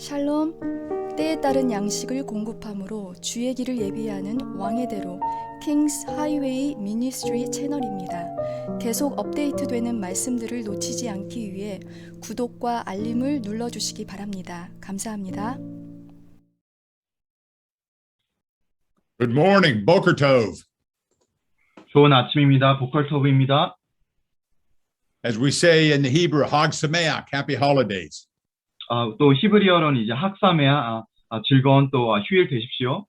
샬롬, 때에 따른 양식을 공급함으로 주의 길을 예비하는 왕의 대로 킹스 하이웨이 미니스트리 채널입니다. 계속 업데이트되는 말씀들을 놓치지 않기 위해 구독과 알림을 눌러주시기 바랍니다. 감사합니다. Good morning, Boker Tov. 좋은 아침입니다. 보컬터브입니다. As we say in the Hebrew, Hag Sameach, happy holidays. 또 히브리어로는 이제 학사메아 즐거운 또 휴일 되십시오.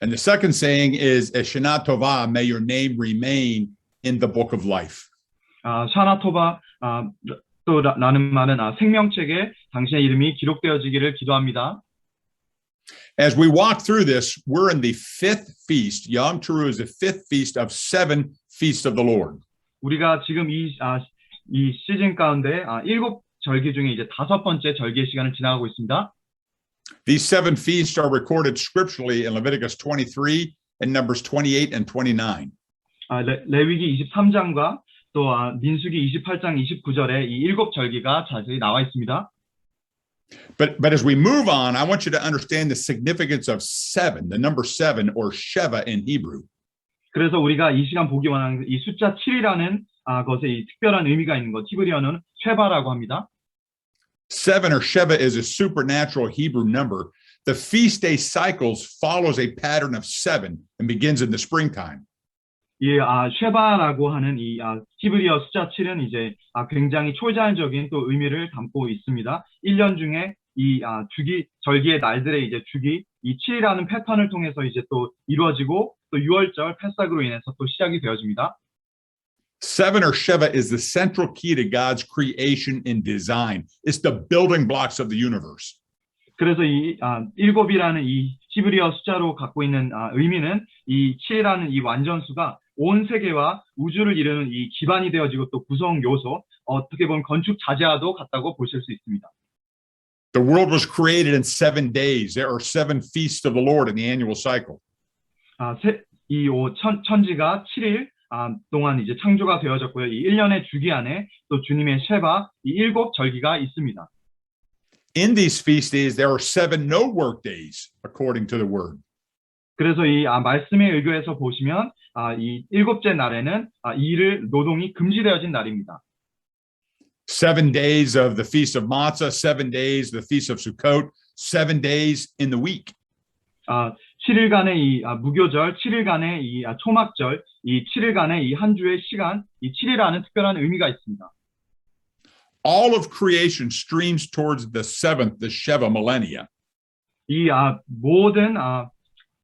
And the second saying is, Shana Tova, may your name remain in the book of life. 샤나토바 또 라는 말은 생명책에 당신의 이름이 기록되어지기를 기도합니다. As we walk through this, we're in the fifth feast. Yom Teruah is the fifth feast of seven feasts of the Lord. 우리가 지금 이 시즌 가운데 일곱 절기 중에 이제 다섯 번째 절기의 시간을 지나가고 있습니다. These seven feasts are recorded scripturally in Leviticus 23 and Numbers 28 and 29. 레위기 23장과 또 민수기 28장 29절에 이 일곱 절기가 자세히 나와 있습니다. But as we move on, I want you to understand the significance of seven, the number seven, or Sheva in Hebrew. 그래서 우리가 이 시간 보기 원하는 이 숫자 7이라는 것에 이 특별한 의미가 있는 것, 히브리어는 쉐바라고 합니다. Seven or Sheva is a supernatural Hebrew number. The feast day cycles follows a pattern of seven and begins in the springtime. 이 쉐바라고 하는 이 히브리어 숫자 7은 이제 굉장히 초자연적인 또 의미를 담고 있습니다. 1년 중에 이 절기의 날들의 이제 주기 이 7이라는 패턴을 통해서 이제 또 이루어지고 또 6월절 패삭으로 인해서 또 시작이 되어집니다. Seven or Sheva is the central key to God's creation and design. It's the building blocks of the universe. 그래서 이 일곱이라는 이 히브리어 숫자로 갖고 있는 의미는 이 7이라는 이 완전수가 온 세계와 우주를 이루는 이 기반이 되어지고 또 구성 요소, 어떻게 보면 건축 자재와도 같다고 보실 수 있습니다. The world was created in 7 days. There are 7 feasts of the Lord in the annual cycle. 천지가 7일 동안 이제 창조가 되어졌고요. 이 1년의 주기 안에 또 주님의 쉐바 이 일곱 절기가 있습니다. In these feast days, there are 7 no work days, according to the word. 그래서 이 말씀에 의거해서 보시면 이 일곱째 날에는 노동이 금지되어진 날입니다. 7 days of the Feast of Matzah, 7 days the Feast of Sukkot, 7 days in the week. 7일간의 이 무교절, 7일간의 이 초막절, 이 7일간의 이 한 주의 시간, 이 7일이라는 특별한 의미가 있습니다. All of creation streams towards the seventh, the Sheva millennia. 이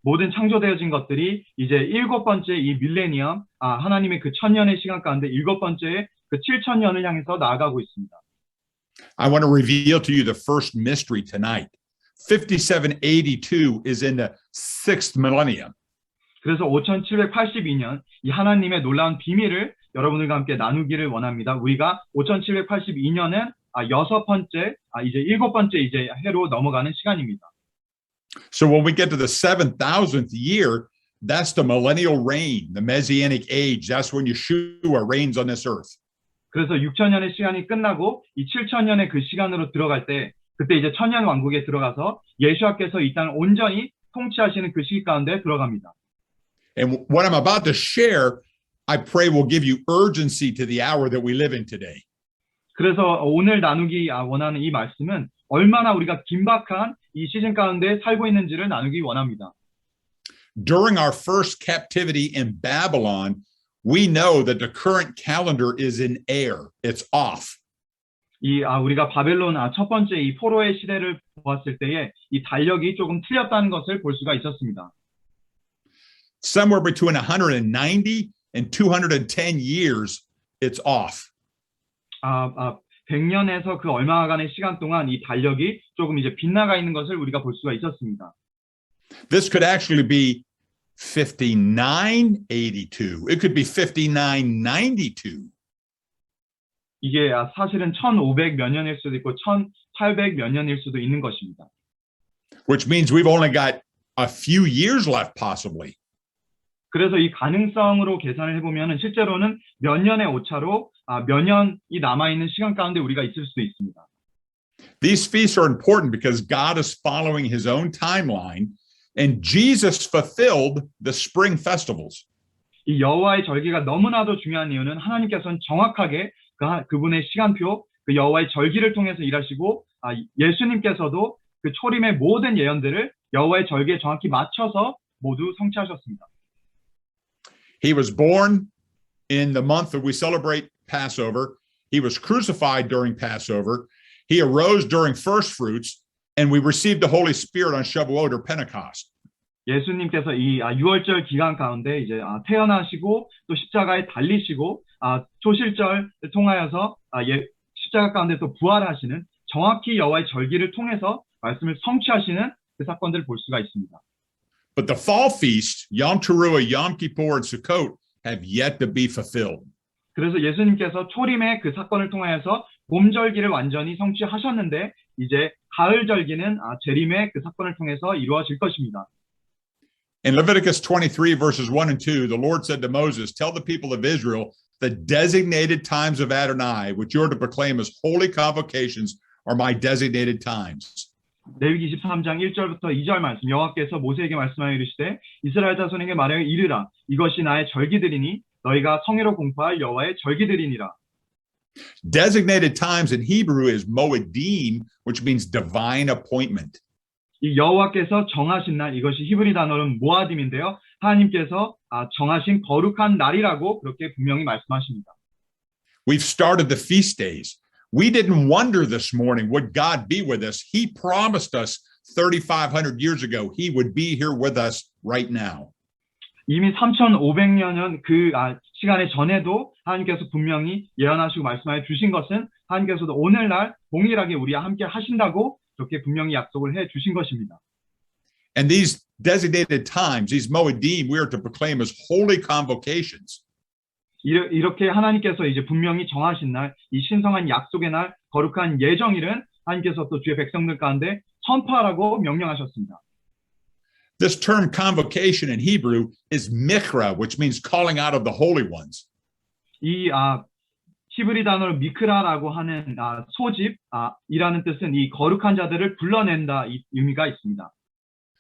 모든 창조되어진 것들이 이제 일곱 번째 이 밀레니엄, 하나님의 그 천년의 시간 가운데 일곱 번째 그 7천년을 향해서 나아가고 있습니다. I want to reveal to you the first mystery tonight. 5782 is in the sixth millennium. 그래서 5782년 이 하나님의 놀라운 비밀을 여러분들과 함께 나누기를 원합니다. 우리가 5782년은 여섯 번째, 이제 일곱 번째 이제 해로 넘어가는 시간입니다. So when we get to the 7,000th year, that's the millennial reign, the Messianic age. That's when Yeshua reigns on this earth. 그래서 6천년의 시간이 끝나고 이 7천년의 그 시간으로 들어갈 때 그때 이제 천년 왕국에 들어가서 예수께서 이 땅을 온전히 통치하시는 그 시기 가운데 들어갑니다. And what I'm about to share, I pray will give you urgency to the hour that we live in today. 그래서 오늘 나누기 원하는 이 말씀은 얼마나 우리가 긴박한 이 시즌 가운데 살고 있는지를 나누기 원합니다. During our first captivity in Babylon, we know that the current calendar is in error. It's off. 우리가 바벨론 첫 번째 이 포로의 시대를 보았을 때에 이 달력이 조금 틀렸다는 것을 볼 수가 있었습니다. Somewhere between 190 and 210 years, it's off. 100년에서 그 얼마간의 시간 동안 이 달력이 조금 이제 빗나가 있는 것을 우리가 볼 수가 있었습니다. This could actually be 5982. It could be 5992. 이게 사실은 1500 몇 년일 수도 있고 1800 몇 년일 수도 있는 것입니다. Which means we've only got a few years left, possibly. 그래서 이 가능성으로 계산을 해보면 실제로는 몇 년의 오차로 몇 년이 남아있는 시간 가운데 우리가 있을 수도 있습니다. These feasts are important because God is following his own timeline, and Jesus fulfilled the spring festivals. 이 여호와의 절기가 너무나도 중요한 이유는 하나님께서는 정확하게 그분의 시간표, 그 여호와의 절기를 통해서 일하시고 예수님께서도 그 초림의 모든 예언들을 여호와의 절기에 정확히 맞춰서 모두 성취하셨습니다. He was born in the month that we celebrate Passover. He was crucified during Passover. He arose during first fruits, and we received the Holy Spirit on Shavuot or Pentecost. 예수님께서 이 6월절 기간 가운데 이제 태어나시고 또 십자가에 달리시고 초실절을 통하여서 십자가 가운데 또 부활하시는 정확히 여호와의 절기를 통해서 말씀을 성취하시는 그 사건들을 볼 수가 있습니다. But the fall feast, Yom Teruah, Yom Kippur, and Sukkot, have yet to be fulfilled. 그래서 예수님께서 초림의 그 사건을 통하여서 봄절기를 완전히 성취하셨는데 이제 가을절기는 재림의 그 사건을 통해서 이루어질 것입니다. In Leviticus 23, verses 1 and 2, the Lord said to Moses, "Tell the people of Israel the designated times of Adonai, which you are to proclaim as holy convocations, are my designated times." 레위기 23장 1절부터 2절 말씀 여호와께서 모세에게 말씀하여 이르시되 이스라엘 자손에게 말하여 이르라 이것이 나의 절기들이니 너희가 성회로 공포할 여호와의 절기들이니라. Designated times in Hebrew is moedim, which means divine appointment. 이 여호와께서 정하신 날 이것이 히브리 단어는 모아딤인데요. 하나님께서 정하신 거룩한 날이라고 그렇게 분명히 말씀하십니다. We've started the feast days. We didn't wonder this morning, would God be with us? He promised us 3,500 years ago he would be here with us right now. 이미 3,500년 그 시간에 전에도 하나님께서 분명히 예언하시고 말씀하여 주신 것은 하나님께서도 오늘날 동일하게 우리와 함께 하신다고 그렇게 분명히 약속을 해 주신 것입니다. And these designated times, these moedim, we are to proclaim as holy convocations. 이렇게 하나님께서 이제 분명히 정하신 날, 이 신성한 약속의 날, 거룩한 예정일은 하나님께서 또 주의 백성들 가운데 선포하라고 명령하셨습니다. This term convocation in Hebrew is mikra, which means calling out of the holy ones. 이 히브리 단어로 미크라라고 하는 소집이라는 뜻은 이 거룩한 자들을 불러낸다 이 의미가 있습니다.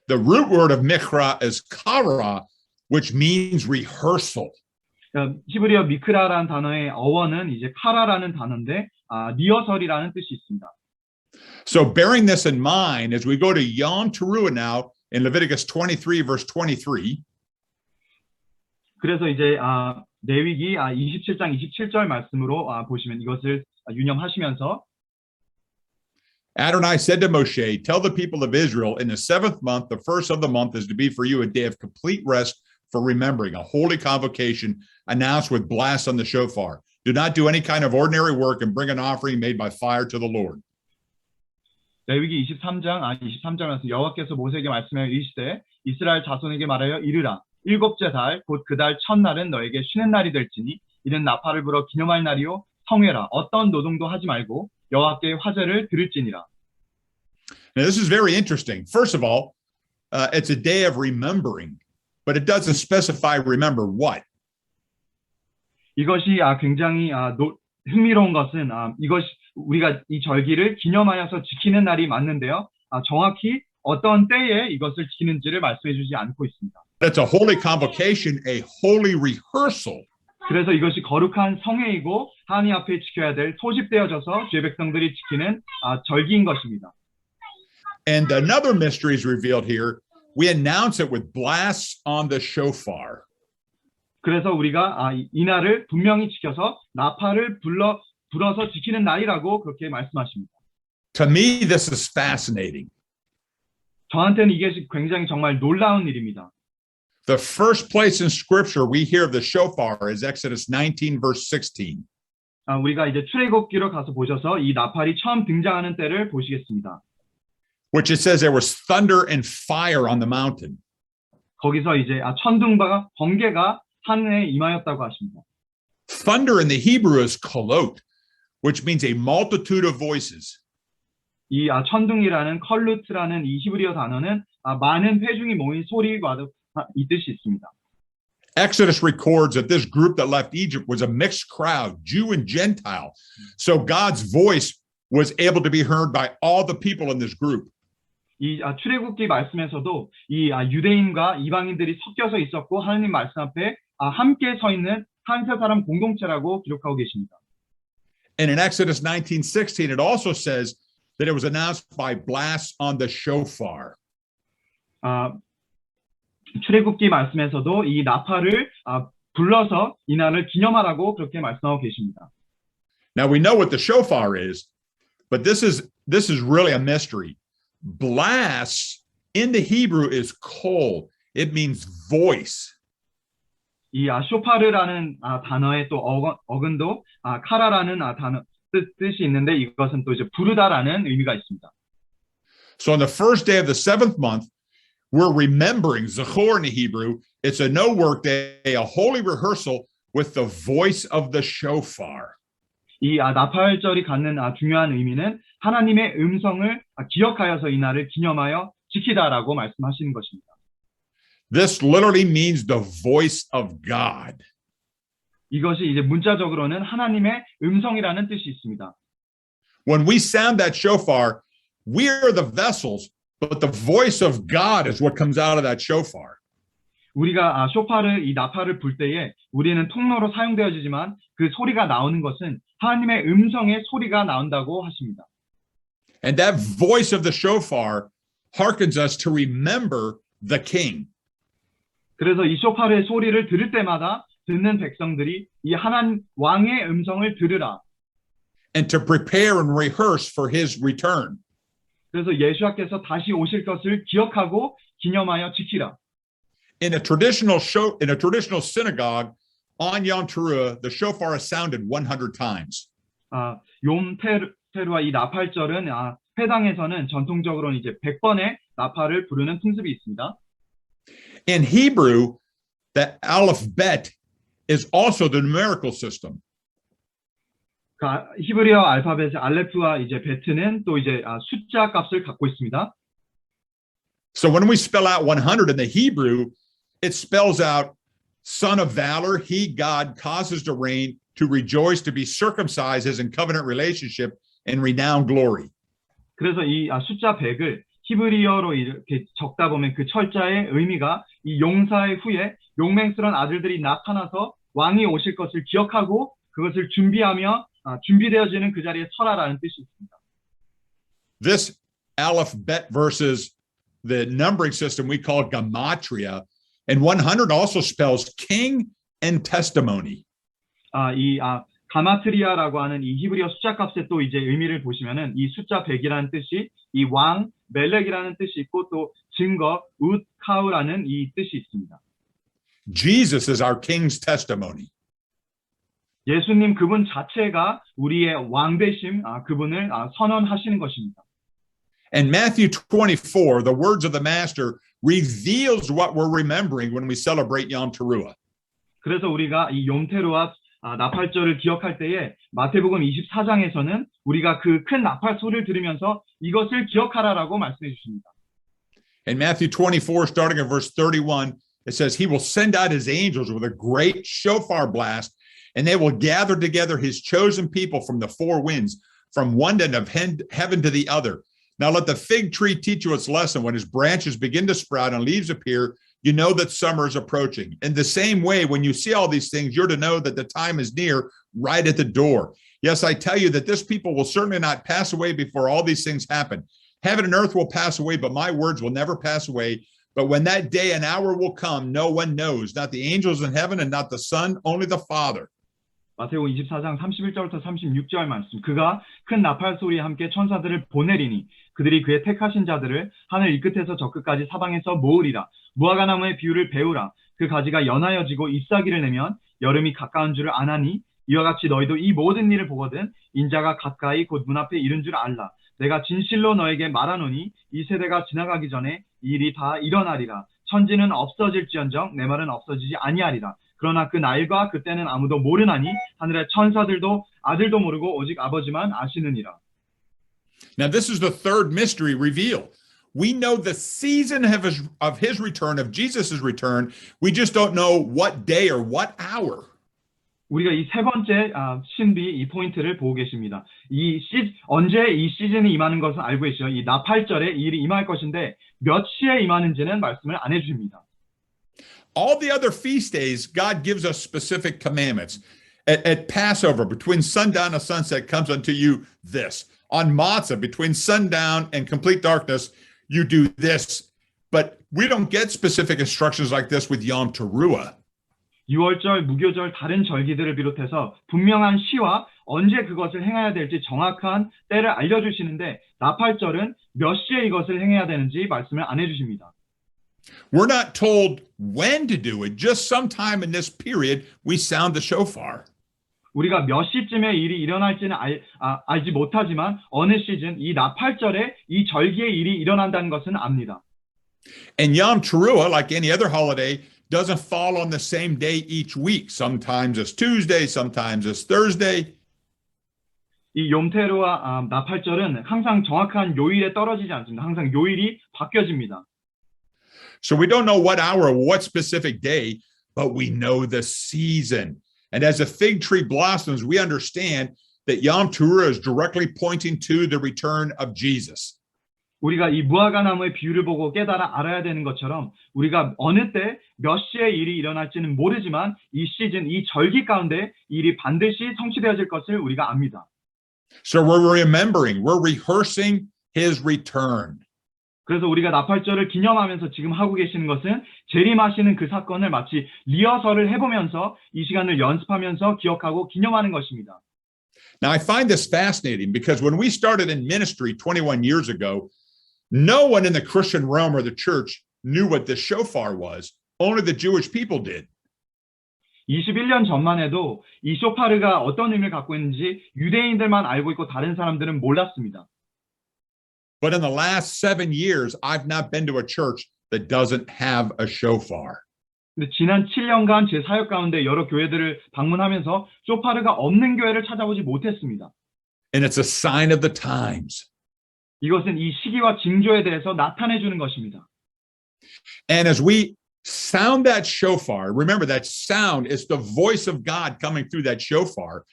The root word of mikra is kara, which means rehearsal. 히브리어 미크라라는 단어의 어원은 이제 카라라는 단어인데 리허설이라는 뜻이 있습니다. So bearing this in mind, as we go to Yom Teruah now in Leviticus 23, verse 23, 그래서 이제 레위기 27장 27절 말씀으로 보시면 이것을 유념하시면서 Adonai said to Moshe, "Tell the people of Israel, in the seventh month, the first of the month is to be for you a day of complete rest for remembering, a holy convocation announced with blasts on the shofar. Do not do any kind of ordinary work and bring an offering made by fire to the Lord." 레위기 23절 말씀 여호와께서 모세에게 말씀하여 이르시되 이스라엘 자손에게 말하여 이르라 일곱째 달 곧 그 달 첫날은 너에게 쉬는 날이 될지니 이는 나팔을 불어 기념할 날이요 성회라 어떤 노동도 하지 말고 여호와께 화제를 드릴지니라. Now, this is very interesting. First of all, it's a day of remembering, but it doesn't specify remember what. 이것이 굉장히 흥미로운 것은 이것이 우리가 이 절기를 기념하여서 지키는 날이 맞는데요. 정확히 어떤 때에 이것을 지키는지를 말씀해 주지 않고 있습니다. It's a holy convocation, a holy rehearsal. 그래서 이것이 거룩한 성회이고 하나님 앞에 지켜야 될 소집되어져서 주의 백성들이 지키는 절기인 것입니다. And another mystery is revealed here. We announce it with blasts on the shofar. 그래서 우리가 이 날을 분명히 지켜서 나팔을 불어서 지키는 날이라고 그렇게 말씀하십니다. To me, this is fascinating. 저한테는 이게 굉장히 정말 놀라운 일입니다. The first place in Scripture we hear of the shofar is Exodus 19, verse 16. 우리가 이제 출애굽기로 가서 보셔서 이 나팔이 처음 등장하는 때를 보시겠습니다. Which it says there was thunder and fire on the mountain. 거기서 이제 천둥과 번개가 산에 임하였다고 하십니다. Thunder in the Hebrew is kolot, which means a multitude of voices. 이 천둥이라는 컬루트라는 이 히브리어 단어는 많은 회중이 모인 소리와도 이 뜻이 있습니다. Exodus records that this group that left Egypt was a mixed crowd, Jew and Gentile. So God's voice was able to be heard by all the people in this group. 이 출애굽기 말씀에서도 이 유대인과 이방인들이 섞여서 있었고 하나님 말씀 앞에 함께 서 있는 한 세 사람 공동체라고 기록하고 계십니다. And in Exodus 19:16, it also says that it was announced by blasts on the shofar. 출애굽기 말씀에서도 이 나팔을 불러서 이날을 기념하라고 그렇게 말씀하고 계십니다. Now we know what the shofar is, but this is really a mystery. Blast in the Hebrew is kol. It means voice. 이 쇼파르라는 단어의 또 어근도 카라라는 단어 뜻이 있는데 이것은 또 이제 부르다라는 의미가 있습니다. So on the first day of the seventh month, we're remembering Zachor in the Hebrew. It's a no-work day, a holy rehearsal with the voice of the shofar. 이 나팔절이 갖는 중요한 의미는 하나님의 음성을 기억하여서 이 날을 기념하여 지키다라고 말씀하시는 것입니다. This literally means the voice of God. 이것이 이제 문자적으로는 하나님의 음성이라는 뜻이 있습니다. When we sound that shofar, we are the vessels, but the voice of God is what comes out of that shofar. 우리가 이 나팔을 불 때에 우리는 통로로 사용되어지지만 그 소리가 나오는 것은 하나님의 음성의 소리가 나온다고 하십니다. And that voice of the shofar hearkens us to remember the king. 그래서 이 쇼파르의 소리를 들을 때마다 듣는 백성들이 이 하나님 왕의 음성을 들으라. And to prepare and rehearse for his return. 그래서 예수님께서 다시 오실 것을 기억하고 기념하여 지키라. In a traditional synagogue on Yom Teruah, the shofar is sounded 100 times. 욤 테루아 이 나팔절은 회당에서는 전통적으로 이제 100번의 나팔을 부르는 풍습이 있습니다. In Hebrew, the aleph bet is also the numerical system. 히브리어 알파벳의 알레프와 이제 베트는 또 이제 숫자 값을 갖고 있습니다. So when we spell out 100 in the Hebrew, it spells out son of valor, he, God, causes to reign, to rejoice, to be circumcised, is in covenant relationship and renowned glory. 그래서 이 숫자 100을 히브리어로 이렇게 적다 보면 그 철자의 의미가 이 용사의 후에 용맹스러운 아들들이 나타나서 왕이 오실 것을 기억하고 그것을 준비하며 준비되어지는 그 자리에 서라라는 뜻이 있습니다. This aleph bet versus the numbering system we call gematria, and 100 also spells king and testimony. 가마트리아라고 하는 이 히브리어 숫자 값의 또 이제 의미를 보시면은 이 숫자 100이라는 뜻이 이 왕, 멜렉이라는 뜻이 있고 또 증거, 카우라는 이 뜻이 있습니다. Jesus is our king's testimony. 예수님 그분 자체가 우리의 왕되심, 그분을 선언하시는 것입니다. And Matthew 24, the words of the master, reveals what we're remembering when we celebrate Yom Teruah. 그래서 우리가 이 욤테루아 나팔절을 기억할 때에 마태복음 24장에서는 우리가 그 큰 나팔 소리를 들으면서 이것을 기억하라라고 말씀해 주십니다. In Matthew 24, starting at verse 31, it says, he will send out his angels with a great shofar blast, and they will gather together his chosen people from the four winds, from one end of heaven to the other. Now let the fig tree teach you its lesson. When his branches begin to sprout and leaves appear, you know that summer is approaching. In the same way, when you see all these things, you're to know that the time is near, right at the door. Yes, I tell you that this people will certainly not pass away before all these things happen. Heaven and earth will pass away, but my words will never pass away. But when that day and hour will come, no one knows, not the angels in heaven and not the Son, only the Father. 마태복음 24장 31절부터 36절 말씀. 그가 큰 나팔 소리와 함께 천사들을 보내리니 그들이 그의 택하신 자들을 하늘 이 끝에서 저 끝까지 사방에서 모으리라. 무화과 나무의 비유를 배우라. 그 가지가 연하여지고 잎사귀를 내면 여름이 가까운 줄을 아나니 이와 같이 너희도 이 모든 일을 보거든 인자가 가까이 곧 문 앞에 이른 줄 알라. 내가 진실로 너에게 말하노니 이 세대가 지나가기 전에 이 일이 다 일어나리라. 천지는 없어질지언정 내 말은 없어지지 아니하리라. 그러나 그 날과 그때는 아무도 모르나니 하늘의 천사들도 아들도 모르고 오직 아버지만 아시느니라. Now this is the third mystery revealed. We know the season of his return, of Jesus' return. We just don't know what day or what hour. 우리가 이 세 번째 신비 이 포인트를 보고 계십니다. 언제 이 시즌이 임하는 것은 알고 계시죠? 이 나팔절에 이 일이 임할 것인데 몇 시에 임하는지는 말씀을 안 해주십니다. All the other feast days, God gives us specific commandments. At Passover, between sundown and sunset comes unto you this. On Matzah, between sundown and complete darkness, you do this. But we don't get specific instructions like this with Yom Teruah. 6월절, 무교절, 다른 절기들을 비롯해서 분명한 시와 언제 그것을 행해야 될지 정확한 때를 알려주시는데 나팔절은 몇 시에 이것을 행해야 되는지 말씀을 안 해주십니다. We're not told when to do it. Just sometime in this period, we sound the shofar. 우리가 몇 시쯤에 일이 일어날지는 알지 못하지만 어느 시즌 이 나팔절에 이 절기의 일이 일어난다는 것은 압니다. And Yom Teruah, like any other holiday, doesn't fall on the same day each week. Sometimes it's Tuesday, sometimes it's Thursday. 이 욤테루와 나팔절은 항상 정확한 요일에 떨어지지 않습니다. 항상 요일이 바뀌어집니다. So we don't know what hour or what specific day, but we know the season. And as a fig tree blossoms, we understand that Yom Teruah is directly pointing to the return of Jesus. 우리가 이 무화과 나무의 비유를 보고 깨달아 알아야 되는 것처럼 우리가 어느 때 몇 시에 일이 일어날지는 모르지만 이 시즌, 이 절기 가운데 일이 반드시 성취되어질 것을 우리가 압니다. So we're remembering, we're rehearsing his return. 그래서 우리가 나팔절을 기념하면서 지금 하고 계시는 것은 재림하시는 그 사건을 마치 리허설을 해보면서 이 시간을 연습하면서 기억하고 기념하는 것입니다. Now, I find this fascinating because when we started in ministry 21 years ago, no one in the Christian realm or the church knew what the shofar was. Only the Jewish people did. 21년 전만 해도 이 쇼파르가 어떤 의미를 갖고 있는지 유대인들만 알고 있고 다른 사람들은 몰랐습니다. But in the last 7 years, I've not been to a church that doesn't have a shofar. 근데 지난 7년간 제 사역 가운데 여러 교회들을 방문하면서 쇼파르가 없는 교회를 찾아보지 못했습니다. And it's a sign of the times. 이것은 이 시기와 징조에 대해서 나타내 주는 것입니다. And as we sound that shofar, remember that sound is the voice of God coming through that shofar.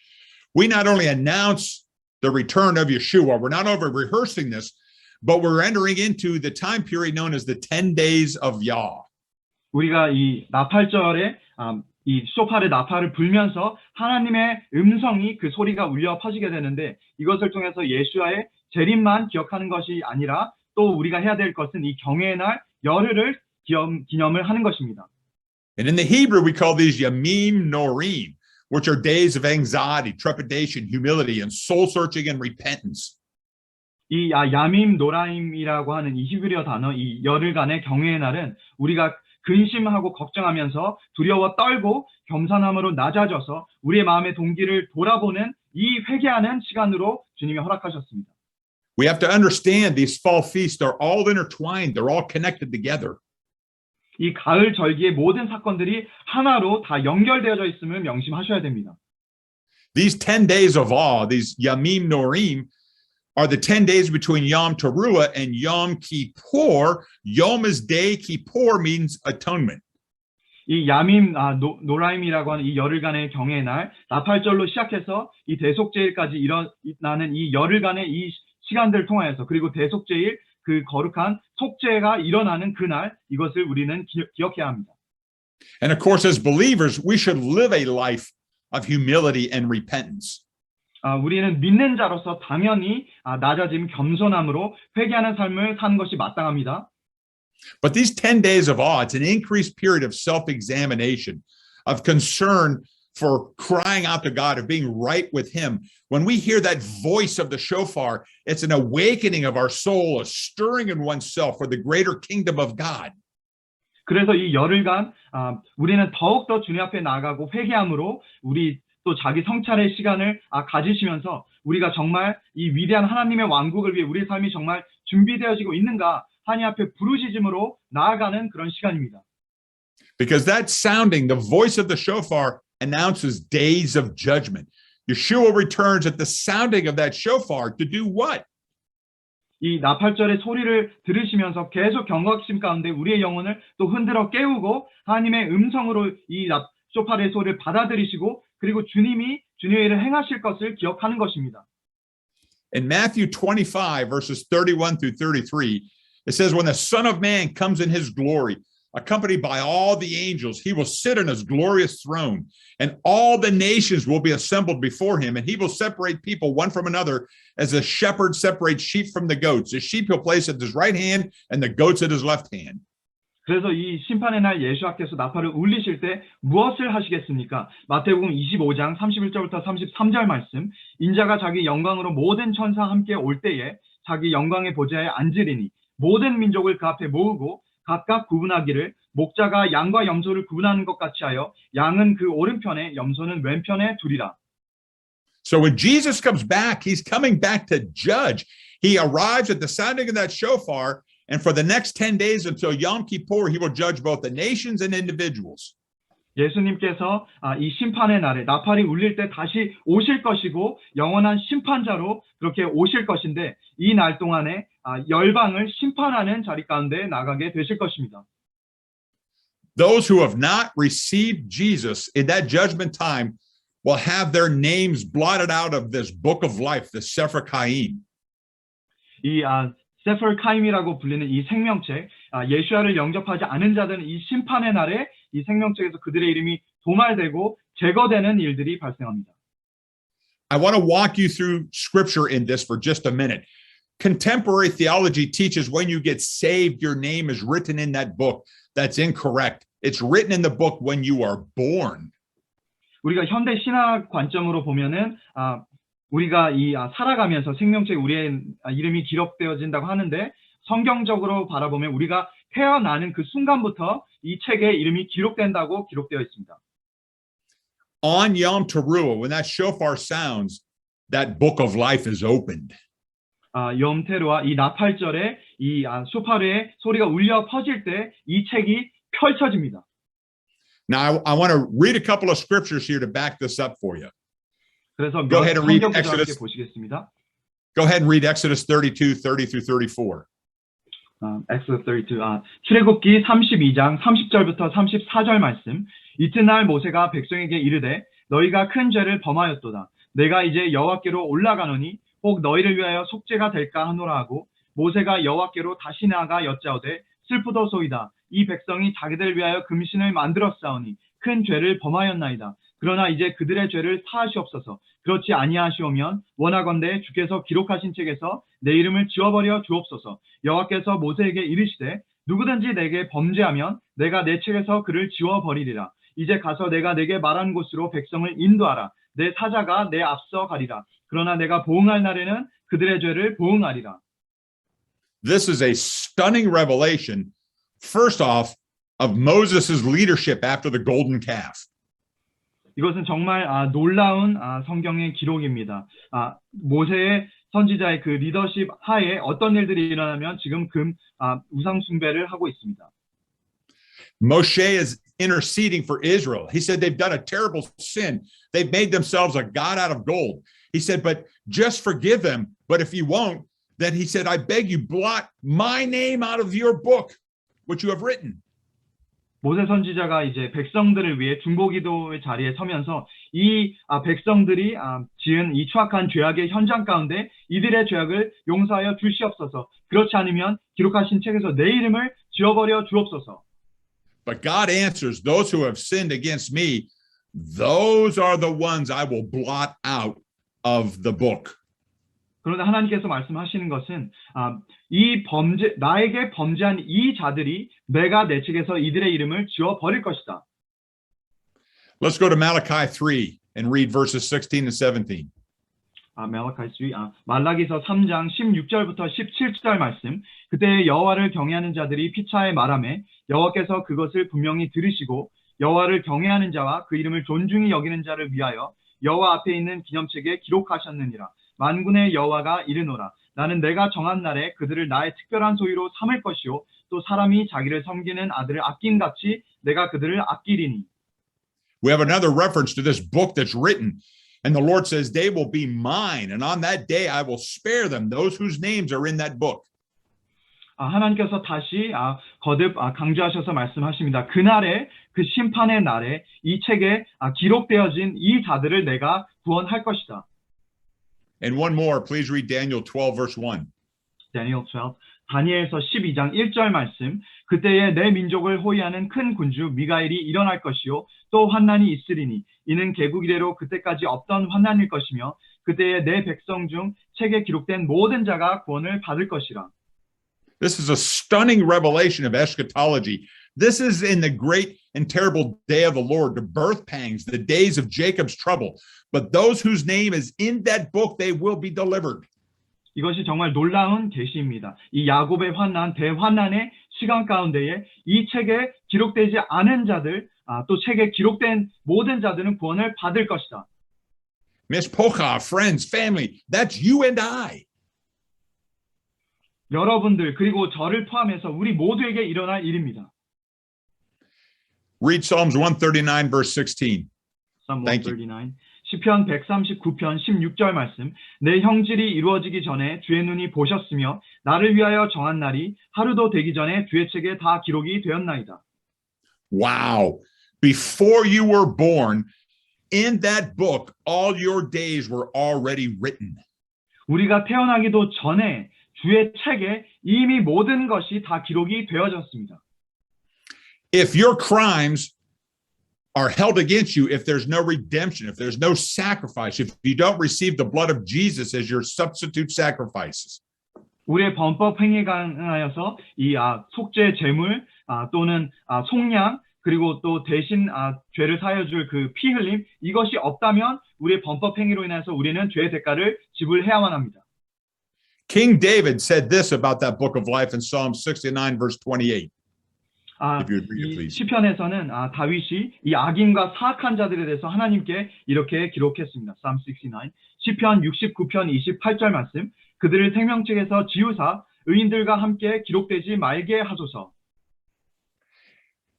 We not only announce the return of Yeshua, we're not over rehearsing this, but we're entering into the time period known as the 10 days of Yah. 우리가 이 나팔절에 이 쇼파르 나팔을 불면서 하나님의 음성이 그 소리가 울려 퍼지게 되는데 이것을 통해서 예수와의 재림만 기억하는 것이 아니라 또 우리가 해야 될 것은 이 경외의 날 열흘을 기념을 하는 것입니다. And in the Hebrew, we call these Yamim Norim, which are days of anxiety, trepidation, humility, and soul searching and repentance. 이 야밈 노라임이라고 하는 이 히브리어 단어, 이 열흘간의 경외의 날은 우리가 근심하고 걱정하면서 두려워 떨고 겸손함으로 낮아져서 우리의 마음의 동기를 돌아보는 이 회개하는 시간으로 주님이 허락하셨습니다. We have to understand these fall feasts are all intertwined. They're all connected together. 이 가을 절기의 모든 사건들이 하나로 다 연결되어져 있음을 명심하셔야 됩니다. These 10 days of awe, these Yamim Norim, are the 10 days between Yom Teruah and Yom Kippur. Yom is day, Kippur means atonement. 이 야밈 노라임이라고 하는 이 열흘간의 경외의 날, 나팔절로 시작해서 이 대속제일까지 일어나는 이 열흘간의 이 시간들을 통하여서 그리고 대속제일 그 거룩한 속죄가 일어나는 그날 이것을 우리는 기억해야 합니다. And of course, as believers, we should live a life of humility and repentance. 우리는 믿는 자로서 당연히 낮아짐, 겸손함으로 회개하는 삶을 사는 것이 마땅합니다. But these 10 days of awe, it's an increased period of self-examination, of concern for crying out to God, of being right with Him. When we hear that voice of the shofar, it's an awakening of our soul, a stirring in oneself for the greater kingdom of God. 그래서 이 열흘간 우리는 더욱더 주님 앞에 나아가고 회개함으로 우리 또 자기 성찰의 시간을 가지시면서 우리가 정말 이 위대한 하나님의 왕국을 위해 우리의 삶이 정말 준비되어지고 있는가 하나님 앞에 부르짖음으로 나아가는 그런 시간입니다. Because that sounding, the voice of the shofar announces days of judgment. Yeshua returns at the sounding of that shofar to do what? 이 나팔절의 소리를 들으시면서 계속 경각심 가운데 우리의 영혼을 또 흔들어 깨우고 하나님의 음성으로 이 쇼파르의 소리를 받아들이시고 그리고 주님이 주님의 일을 행하실 것을 기억하는 것입니다. In Matthew 25, verses 31 through 33, it says, when the Son of Man comes in his glory, accompanied by all the angels, he will sit on his glorious throne, and all the nations will be assembled before him, and he will separate people one from another as a shepherd separates sheep from the goats. The sheep he'll place at his right hand, and the goats at his left hand. 그래서 이 심판의 날 예수께서 나팔을 울리실 때 무엇을 하시겠습니까? 마태복음 25장 31절부터 33절 말씀. 인자가 자기 영광으로 모든 천사와 함께 올 때에 자기 영광의 보좌에 앉으리니 모든 민족을 그 앞에 모으고 각각 구분하기를 목자가 양과 염소를 구분하는 것 같이 하여 양은 그 오른편에 염소는 왼편에 두리라. So when Jesus comes back, he's coming back to judge. He arrives at the sounding of that shofar, and for the next 10 days until Yom Kippur, he will judge both the nations and individuals. 예수님께서 이 심판의 날에 나팔이 울릴 때 다시 오실 것이고 영원한 심판자로 그렇게 오실 것인데 이 날 동안에 열방을 심판하는 자리 가운데 나가게 되실 것입니다. Those who have not received Jesus in that judgment time will have their names blotted out of this book of life, the Sefer Chaim. 이 세fer 카임이라고 불리는 이 생명책, 예수야를 영접하지 않은 자들은 이 심판의 날에 이 생명책에서 그들의 이름이 도말되고 제거되는 일들이 발생합니다. I want to walk you through scripture in this for just a minute. Contemporary theology teaches when you get saved, your name is written in that book. That's incorrect. It's written in the book when you are born. 우리가 현대 신학 관점으로 보면은 우리가 이 살아가면서 생명책에 우리의 이름이 기록되어진다고 하는데 성경적으로 바라보면 우리가 태어나는 그 순간부터 이 책에 이름이 기록된다고 기록되어 있습니다. On Yom Teruah, when that shofar sounds, that book of life is opened. 염 테루아 이 나팔절에 이 쇼파르의 소리가 울려 퍼질 때 이 책이 펼쳐집니다. Now, I want to read a couple of scriptures here to back this up for you. 그래서 Go 몇 ahead and read 성경구절 함께 Exodus. 보시겠습니다. Go ahead and read Exodus 32, 30 through 34. Exodus 32. 출애굽기 32장 30절부터 34절 말씀. 이튿날 모세가 백성에게 이르되 너희가 큰 죄를 범하였도다. 내가 이제 여호와께로 올라가노니 혹 너희를 위하여 속죄가 될까 하노라 하고 모세가 여호와께로 다시 나아가 여짜오되 슬프도소이다. 이 백성이 자기들 위하여 금신을 만들었사오니 큰 죄를 범하였나이다. 그러나 이제 그들의 죄를 사하시옵소서. 그렇지 아니하시오면 원하건대 주께서 기록하신 책에서 내 이름을 지워버려 주옵소서. 여호와께서 모세에게 이르시되 누구든지 내게 범죄하면 내가 내 책에서 그를 지워버리리라. 이제 가서 내가 내게 말한 곳으로 백성을 인도하라. 내 사자가 내 앞서 가리라. 그러나 내가 보응할 날에는 그들의 죄를 보응하리라. This is a stunning revelation, first off, of Moses' leadership after the golden calf. 이것은 정말 놀라운 성경의 기록입니다. 모세의 선지자의 그 리더십 하에 어떤 일들이 일어나면 지금 우상 숭배를 하고 있습니다. Moshe is interceding for Israel. He said they've done a terrible sin. They've made themselves a god out of gold. He said, but just forgive them. But if you won't, then he said, I beg you, blot my name out of your book, which you have written. 모세 선지자가 이제 백성들을 위해 중보기도의 자리에 서면서 이 백성들이 지은 이 추악한 죄악의 현장 가운데 이들의 죄악을 용서하여 주시옵소서. 그렇지 않으면 기록하신 책에서 내 이름을 지워버려 주옵소서. But God answers, those who have sinned against me, those are the ones I will blot out of the book. 그런데 하나님께서 말씀하시는 것은 나에게 범죄한 이 자들이 내가 내 책에서 이들의 이름을 지워 버릴 것이다. Let's go to Malachi 3 and read verses 16 and 17. 말라기서 3장 16절부터 17절 말씀. 그때 여호와를 경외하는 자들이 피차에 말하매 여호와께서 그것을 분명히 들으시고 여호와를 경외하는 자와 그 이름을 존중히 여기는 자를 위하여 여호와 앞에 있는 기념책에 기록하셨느니라. 만군의 여호와가 이르노라. 나는 내가 정한 날에 그들을 나의 특별한 소유로 삼을 것이요 또 사람이 자기를 섬기는 아들을 아낀같이 내가 그들을 아끼리니. We have another reference to this book that's written. And the Lord says, they will be mine. And on that day, I will spare them, those whose names are in that book. 하나님께서 다시 거듭 강조하셔서 말씀하십니다. 그날에 그 심판의 날에 이 책에 기록되어진 이 자들을 내가 구원할 것이다. And one more, please read Daniel 12, verse 1. Daniel 12, 다니엘서 12장 1절 말씀. 그때에 내 민족을 호위하는 큰 군주 미가엘이 일어날 것이요 또 환난이 있으리니 이는 개국 이래로 그때까지 없던 환난일 것이며 그때에 내 백성 중 책에 기록된 모든 자가 구원을 받을 것이라. This is a stunning revelation of eschatology. This is in the great and terrible day of the Lord, the birth pangs, the days of Jacob's trouble. But those whose name is in that book, they will be delivered. 이것이 정말 놀라운 계시입니다. 이 야곱의 환난, 대환난의 시간 가운데에 이 책에 기록되지 않은 자들, 또 책에 기록된 모든 자들은 구원을 받을 것이다. Miss Pocha, friends, family, that's you and I. 여러분들 그리고 저를 포함해서 우리 모두에게 일어날 일입니다. Read Psalms 139, verse 16. Psalm Thank 139. 시편 139편 16절 말씀. 내 형질이 이루어지기 전에 주의 눈이 보셨으며 나를 위하여 정한 날이 하루도 되기 전에 주의 책에 다 기록이 되었나이다. Wow. Before you were born, in that book, all your days were already written. 우리가 태어나기도 전에 주의 책에 이미 모든 것이 다 기록이 되어졌습니다. If your crimes are held against you, if there's no redemption, if there's no sacrifice, if you don't receive the blood of Jesus as your substitute sacrifices, 우리의 범법 행위에 관하여서 이 속죄 제물 또는 속량 그리고 또 대신 죄를 사여줄 그 피 흘림 이것이 없다면 우리의 범법 행위로 인해서 우리는 죄의 대가를 지불해야만 합니다. King David said this about that book of life in Psalm 69, verse 28. If you would read it, 이 please. 시편에서는 다윗이 이 악인과 사악한 자들에 대해서 하나님께 이렇게 기록했습니다. Psalm 69. 시편 69편 28절 말씀. 그들을 생명책에서 지우사 의인들과 함께 기록되지 말게 하소서.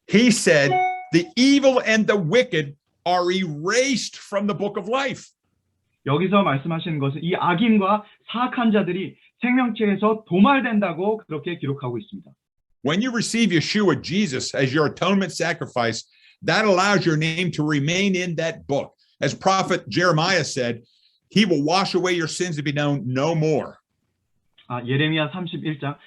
He said, the evil and the wicked are erased from the book of life. 여기서 말씀하시는 것은 이 악인과 사악한 자들이 생명책에서 도말된다고 그렇게 기록하고 있습니다. When you receive Yeshua, Jesus, as your atonement sacrifice, that allows your name to remain in that book. As prophet Jeremiah said, he will wash away your sins to be known no more. 예레미야 31장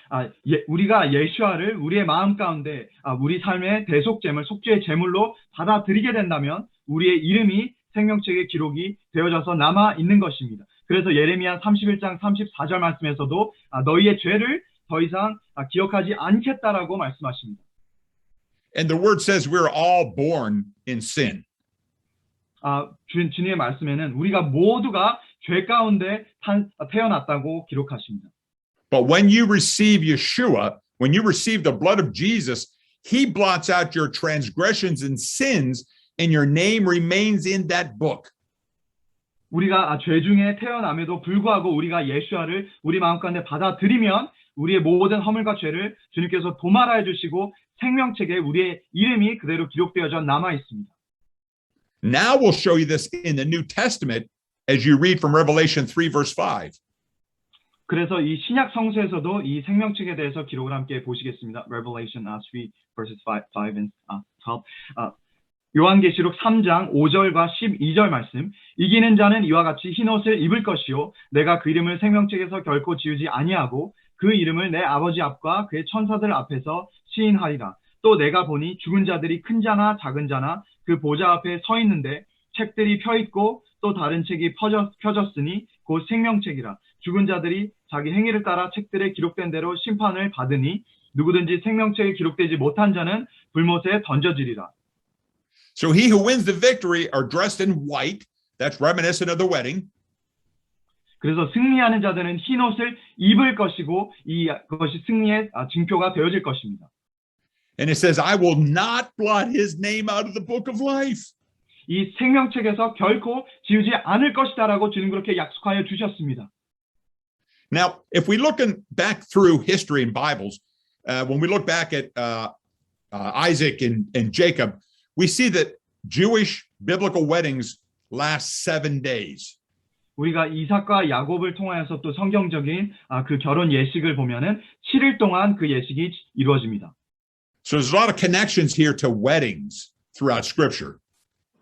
우리가 예수아를 우리의 마음 가운데 우리 삶의 대속제물, 속죄의 제물로 받아들이게 된다면 우리의 이름이 생명책에 기록이 되어져서 남아 있는 것입니다. 그래서 예레미야 31장 34절 말씀에서도 너희의 죄를 더 이상 기억하지 않겠다라고 말씀하십니다. And the word says we're all born in sin. 주님의 말씀에는 우리가 모두가 죄 가운데 태어났다고 기록하십니다. But when you receive Yeshua, when you receive the blood of Jesus, he blots out your transgressions and sins, and your name remains in that book. 우리가 죄 중에 태어남에도 불구하고 우리가 예수아를 우리 마음 가운데 받아들이면 우리의 모든 허물과 죄를 주님께서 도말하여 주시고 생명책에 우리의 이름이 그대로 기록되어져 남아 있습니다. Now we'll show you this in the New Testament as you read from Revelation 3, verse 5. 그래서 이 신약 성서에서도 이 생명책에 대해서 기록을 함께 보시겠습니다. Revelation 3 verses 5 and 12. 요한계시록 3장 5절과 12절 말씀. 이기는 자는 이와 같이 흰옷을 입을 것이요 내가 그 이름을 생명책에서 결코 지우지 아니하고 그 이름을 내 아버지 앞과 그의 천사들 앞에서 시인하리라. 또 내가 보니 죽은 자들이 큰 자나 작은 자나 그 보좌 앞에 서 있는데 책들이 펴 있고 또 다른 책이 펴졌으니 곧 생명책이라. 죽은 자들이 자기 행위를 따라 책들에 기록된 대로 심판을 받으니 누구든지 생명책에 기록되지 못한 자는 불못에 던져지리라. So he who wins the victory are dressed in white. That's reminiscent of the wedding. 그래서 승리하는 자들은 흰 옷을 입을 것이고 그것이 승리의 징표가 되어질 것입니다. And it says, I will not blot his name out of the book of life. 이 생명책에서 결코 지우지 않을 것이다라고 주님 그렇게 약속하여 주셨습니다. Now, if we look back through history and Bibles, when we look back at Isaac and Jacob, we see that Jewish biblical weddings last 7 days. 우리가 이삭과 야곱을 통하여서 또 성경적인 그 결혼 예식을 보면은 7일 동안 그 예식이 이루어집니다. So there's a lot of connections here to weddings throughout Scripture.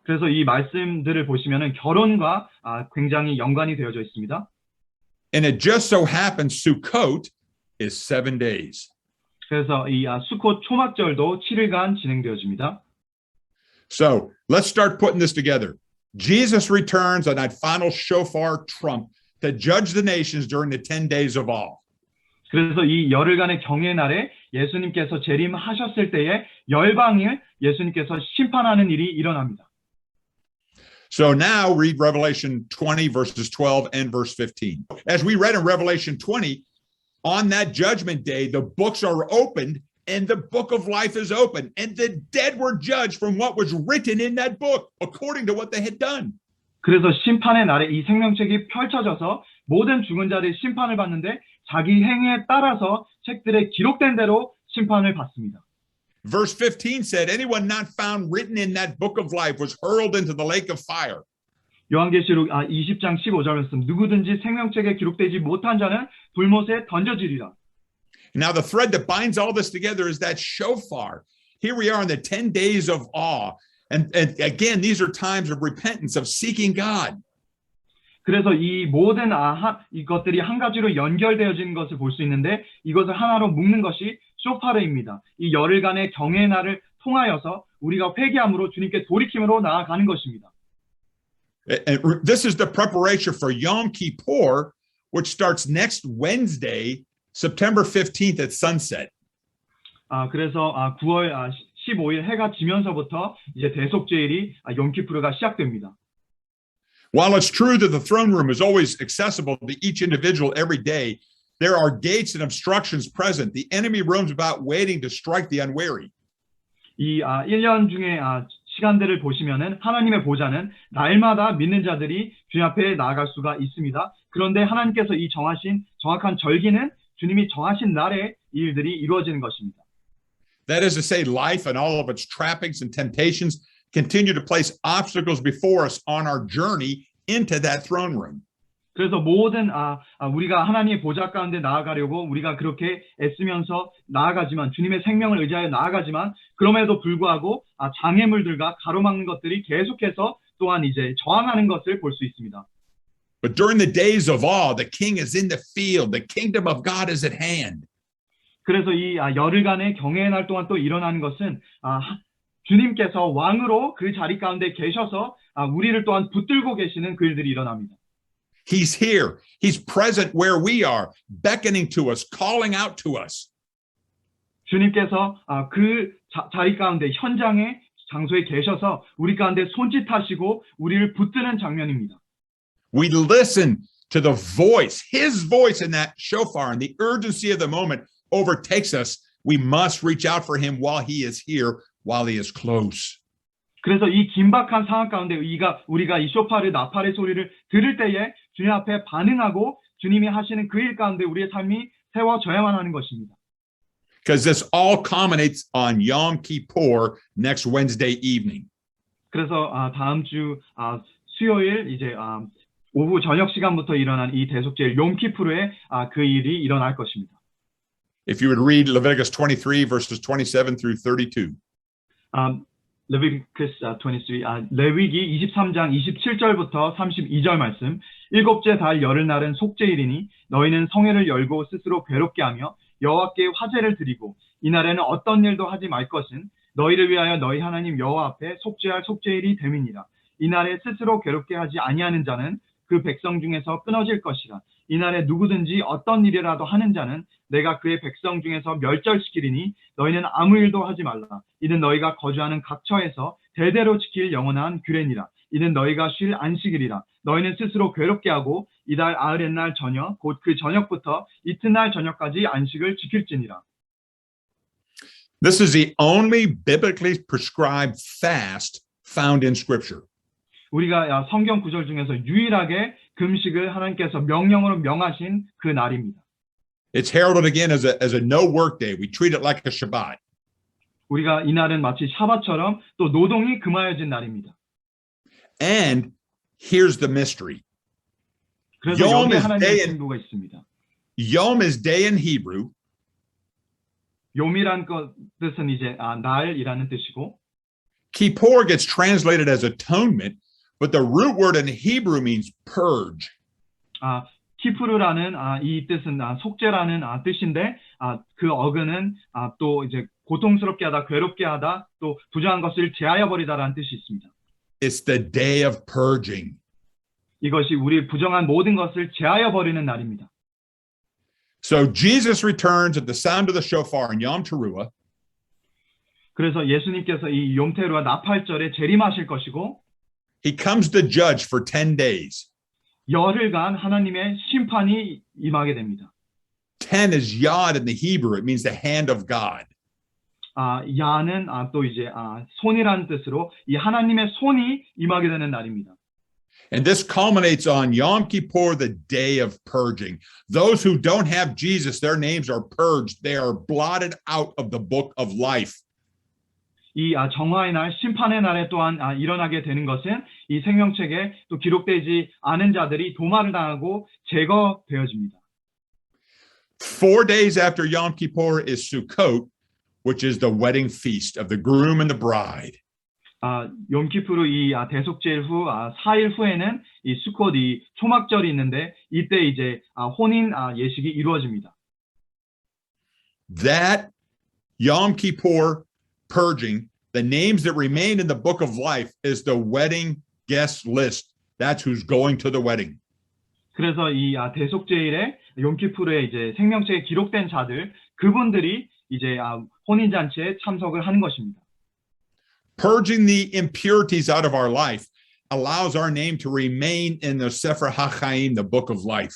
그래서 이 말씀들을 보시면은 결혼과 굉장히 연관이 되어져 있습니다. And it just so happens Sukkot is 7 days. 그래서 이 수콧 초막절도 7일간 진행되어집니다. So let's start putting this together. Jesus returns on that final shofar trump to judge the nations during the 10 days of awe. 그래서 이 열흘간의 경외의 날에 예수님께서 재림하셨을 때에 열방을 예수님께서 심판하는 일이 일어납니다. So now read Revelation 20, verses 12 and verse 15. As we read in Revelation 20, on that judgment day, the books are opened and the book of life is open, and the dead were judged from what was written in that book, according to what they had done. 그래서 심판의 날에 이 생명책이 펼쳐져서 모든 죽은 자들이 심판을 받는데 자기 행위에 따라서 책들에 기록된 대로 심판을 받습니다. Verse 15 said, anyone not found written in that book of life was hurled into the lake of fire. 요한계시록 20장 15절 말씀 누구든지 생명책에 기록되지 못한 자는 불못에 던져지리라. Now the thread that binds all this together is that shofar. Here we are in the 10 days of awe. And again, these are times of repentance, of seeking God. 그래서 이 모든 이것들이 한 가지로 연결되어지는 것을 볼 수 있는데 이것을 하나로 묶는 것이 쇼파르입니다. 이 열흘간의 경외의 날을 통하여서 우리가 회개함으로 주님께 돌이킴으로 나아가는 것입니다. And this is the preparation for Yom Kippur, which starts next Wednesday, September 15th at sunset. 그래서 9월 15일 해가 지면서부터 이제 대속죄일이 욤키푸르가 시작됩니다. While it's true that the throne room is always accessible to each individual every day, there are gates and obstructions present. The enemy roams about waiting to strike the unwary. 이 1년 중에 시간들을 보시면은 하나님의 보좌는 날마다 믿는 자들이 주님 앞에 나아갈 수가 있습니다. 그런데 하나님께서 이 정확한 절기는 주님이 정하신 날에 이 일들이 이루어지는 것입니다. That is to say, life and all of its trappings and temptations continue to place obstacles before us on our journey into that throne room. 그래서 모든 우리가 하나님의 보좌 가운데 나아가려고 우리가 그렇게 애쓰면서 나아가지만 주님의 생명을 의지하여 나아가지만 그럼에도 불구하고 장애물들과 가로막는 것들이 계속해서 또한 이제 저항하는 것을 볼 수 있습니다. But during the days of awe, the king is in the field. The kingdom of God is at hand. 그래서 이 열흘간의 경외의 날 동안 또 일어나는 것은 주님께서 왕으로 그 자리 가운데 계셔서 우리를 또한 붙들고 계시는 그 일들이 일어납니다. He's here. He's present where we are, beckoning to us, calling out to us. 주님께서 그 자리 가운데 현장의 장소에 계셔서 우리 가운데 손짓하시고 우리를 붙드는 장면입니다. We listen to the voice, his voice in that shofar, and the urgency of the moment overtakes us. We must reach out for him while he is here, while he is close. 그래서 이 긴박한 상황 가운데 우리가 이 쇼파르 나팔의 소리를 들을 때에 주님 앞에 반응하고 주님이 하시는 그 일 가운데 우리의 삶이 세워져야만 하는 것입니다. Because this all culminates on Yom Kippur next Wednesday evening. 그래서 다음 주 수요일 이제 오후 저녁 시간부터 일어난 이 대속죄일 욤키푸르에 그 일이 일어날 것입니다. If you would read Leviticus 23 verses 27 through 32. 레위기스 23, 레위기 23장 27절부터 32절 말씀. 일곱째 달 열흘날은 속죄일이니 너희는 성회를 열고 스스로 괴롭게 하며 여호와께 화제를 드리고 이날에는 어떤 일도 하지 말 것은 너희를 위하여 너희 하나님 여호와 앞에 속죄할 속죄일이 됨이니라. 이날에 스스로 괴롭게 하지 아니하는 자는 그 백성 중에서 끊어질 것이라. 이날에 누구든지 어떤 일이라도 하는 자는 내가 그의 백성 중에서 멸절시키리니 너희는 아무 일도 하지 말라. 이는 너희가 거주하는 각처에서 대대로 지킬 영원한 규례니라. 이는 너희가 쉴 안식일이라. 너희는 스스로 괴롭게 하고 이달 아흐렛날 저녁 곧 그 저녁부터 이튿날 저녁까지 안식을 지킬지니라. This is the only biblically prescribed fast found in Scripture. 우리가 성경 구절 중에서 유일하게 금식을 하나님께서 명령으로 명하신 그 날입니다. It's heralded again as a no work day. We treat it like a Shabbat. 우리가 이날은 마치 샤바처럼 또 노동이 금하여진 날입니다. And here's the mystery. 그래서 Yom 여기에 is 하나님의 day in- 승부가 있습니다. Yom is day in Hebrew, 요미란 뜻은 이제 날이라는 뜻이고 Kippur gets translated as atonement, but the root word in Hebrew means purge. 키프르라는 이 뜻은 속죄라는 뜻인데 그 어근은 또 이제 고통스럽게 하다, 괴롭게 하다, 또 부정한 것을 제하여 버리다라는 뜻이 있습니다. It's the day of purging. 이것이 우리 부정한 모든 것을 제하여 버리는 날입니다. So Jesus returns at the sound of the shofar in Yom Teruah, 그래서 예수님께서 이 욤테루와 나팔절에 재림하실 것이고 he comes to judge for 10 days. 열흘간 하나님의 심판이 임하게 됩니다. 10 is yod in the Hebrew. It means the hand of God. 야는 또 이제 손이라는 뜻으로 이 하나님의 손이 임하게 되는 날입니다. And this culminates on Yom Kippur, the day of purging. Those who don't have Jesus, their names are purged. They are blotted out of the book of life. 이 정화의 날, 심판의 날에 또한 일어나게 되는 것은 이 생명책에 또 기록되지 않은 자들이 도마를 당하고 제거되어집니다. 4 days after Yom Kippur is Sukkot, which is the wedding feast of the groom and the bride. 욤키푸르 이 대속제일 후 4일 후에는 이 수콧 이 초막절이 있는데 이때 이제 혼인 예식이 이루어집니다. That Yom Kippur purging, the names that remain in the book of life is the wedding guest list. That's who's going to the wedding. 그래서 이 대속제일에 욤키푸르에 이제 생명책에 기록된 자들 그분들이 이제 혼인 잔치에 참석을 하는 것입니다. Purging the impurities out of our life allows our name to remain in the Sefer HaChaim, the book of life.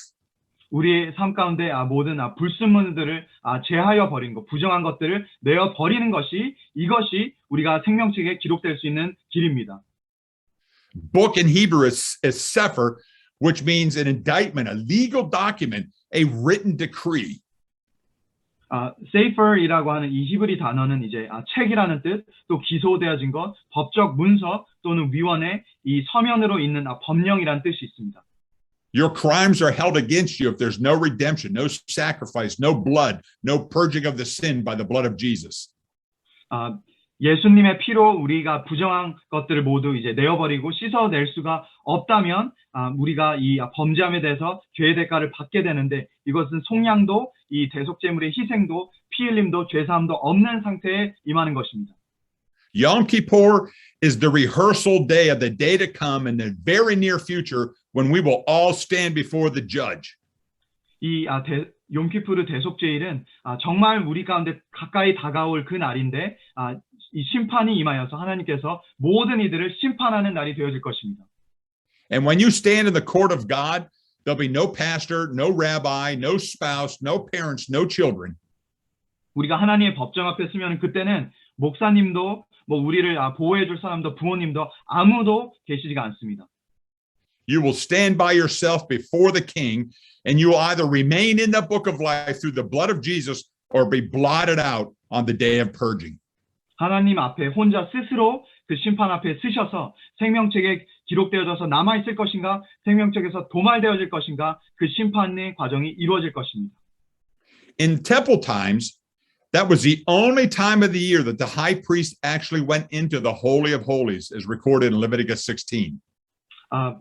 우리의 삶 가운데 모든 불순물들을 제하여 버리는 것, 부정한 것들을 내어 버리는 것이 이것이 우리가 생명책에 기록될 수 있는 길입니다. Book in Hebrew is Sefer, which means an indictment, a legal document, a written decree. 세이퍼이라고 하는 이 히브리 단어는 이제 책이라는 뜻, 또 기소되어진 것, 법적 문서 또는 위원회, 이 서면으로 있는 법령이라는 뜻이 있습니다. Your crimes are held against you if there's no redemption, no sacrifice, no blood, no purging of the sin by the blood of Jesus. 예수님의 피로 우리가 부정한 것들을 모두 이제 내어버리고 씻어낼 수가 없다면 우리가 이 범죄함에 대해서 죄의 대가를 받게 되는데 이것은 속량도 이 대속제물의 희생도 피 흘림도 죄사함도 없는 상태에 임하는 것입니다. Yom Kippur is the rehearsal day of the day to come in the very near future when we will all stand before the judge. 이 욤키푸르 대속제일은 정말 우리 가운데 가까이 다가올 그 날인데 이 심판이 임하여서 하나님께서 모든 이들을 심판하는 날이 되어질 것입니다. And when you stand in the court of God, there'll be no pastor, no rabbi, no spouse, no parents, no children. 우리가 하나님의 법정 앞에 서면 그때는 목사님도 우리를 보호해 줄 사람도 부모님도 아무도 계시지가 않습니다. You will stand by yourself before the king, and you will either remain in the book of life through the blood of Jesus or be blotted out on the day of purging. 하나님 앞에 혼자 스스로 그 심판 앞에 쓰셔서 생명책에 기록되어져서 남아있을 것인가 생명책에서 도말되어질 것인가 그 심판의 과정이 이루어질 것입니다. In temple times, that was the only time of the year that the high priest actually went into the Holy of Holies, as recorded in Leviticus 16.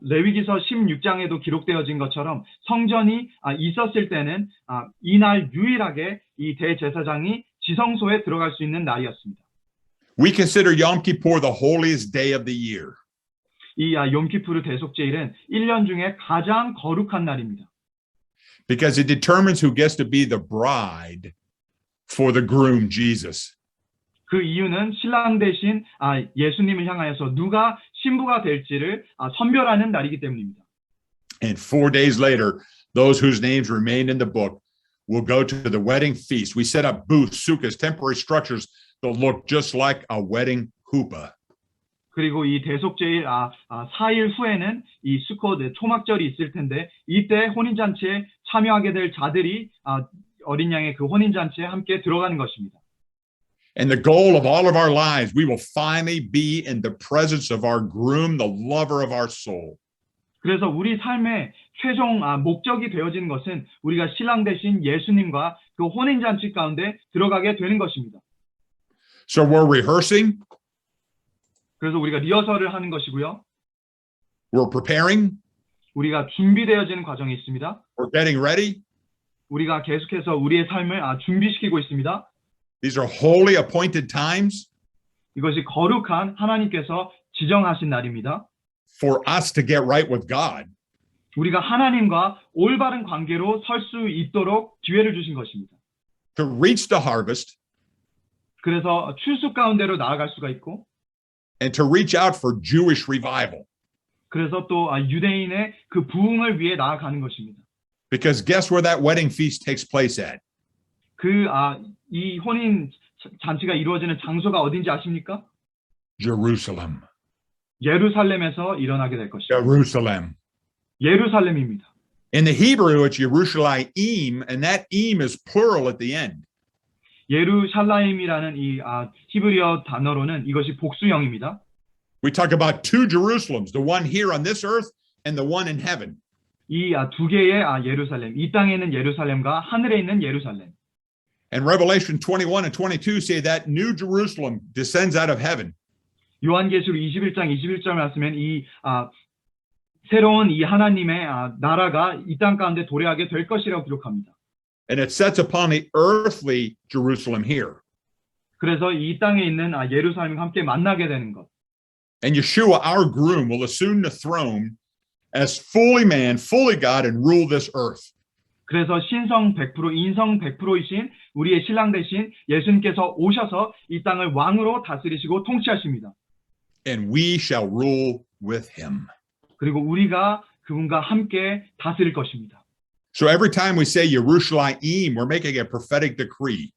레위기서 16장에도 기록되어진 것처럼 성전이 있었을 때는 이날 유일하게 이 대제사장이 지성소에 들어갈 수 있는 날이었습니다. We consider Yom Kippur the holiest day of the year. 이 욤키푸르 대속제일은 1년 중에 가장 거룩한 날입니다. Because it determines who gets to be the bride for the groom, Jesus. 그 이유는 신랑 대신 예수님을 향하여서 누가 신부가 될지를 선별하는 날이기 때문입니다. And 4 days later, those whose names remain in the book will go to the wedding feast. We set up booths, sukkahs, temporary structures that look just like a wedding huppah. 그리고 이 대속제일 4일 후에는 이 수콧 초막절이 있을 텐데 이때 혼인잔치에 참여하게 될 자들이 어린 양의 그 혼인잔치에 함께 들어가는 것입니다. And the goal of all of our lives, we will finally be in the presence of our groom, the lover of our soul. 그래서 우리 삶의 최종 목적이 되어지는 것은 우리가 신랑 대신 예수님과 그 혼인잔치 가운데 들어가게 되는 것입니다. So we're rehearsing, 그래서 우리가 리허설을 하는 것이고요. we're preparing, 우리가 준비되어지는 과정이 있습니다. we're getting ready. 우리가 계속해서 우리의 삶을 준비시키고 있습니다. These are holy appointed times 이것이 거룩한 하나님께서 지정하신 날입니다. for us to get right with God. 우리가 하나님과 올바른 관계로 설 수 있도록 기회를 주신 것입니다. To reach the harvest 그래서 추수 가운데로 나아갈 수가 있고, and to reach out for Jewish revival. 그래서 또 유대인의 그 부흥을 위해 나아가는 것입니다. Because guess where that wedding feast takes place at? 이 혼인 잔치가 이루어지는 장소가 어딘지 아십니까? Jerusalem. 예루살렘에서 일어나게 될 것입니다. Jerusalem. 예루살렘입니다. In the Hebrew, it's Yerushalayim, and that im is plural at the end. 예루살렘이라는 이 히브리어 단어로는 이것이 복수형입니다. We talk about two Jerusalems, the one here on this earth and the one in heaven. 이 두 개의 예루살렘, 이 땅에 있는 예루살렘과 하늘에 있는 예루살렘. And Revelation 21 and 22 say that New Jerusalem descends out of heaven. 요한계시록 21장 21절 말씀엔 이 새로운 이 하나님의 나라가 이 땅 가운데 도래하게 될 것이라고 기록합니다. And it sets upon the earthly Jerusalem here. 그래서 이 땅에 있는 예루살렘과 함께 만나게 되는 것. And Yeshua, our groom, will assume the throne as fully man, fully God, and rule this earth. 그래서 신성 100%, 인성 100%이신 우리의 신랑 대신 예수님께서 오셔서 이 땅을 왕으로 다스리시고 통치하십니다. And we shall rule with him. 그리고 우리가 그분과 함께 다스릴 것입니다. So every time we say Yerushalayim, we're making a prophetic decree.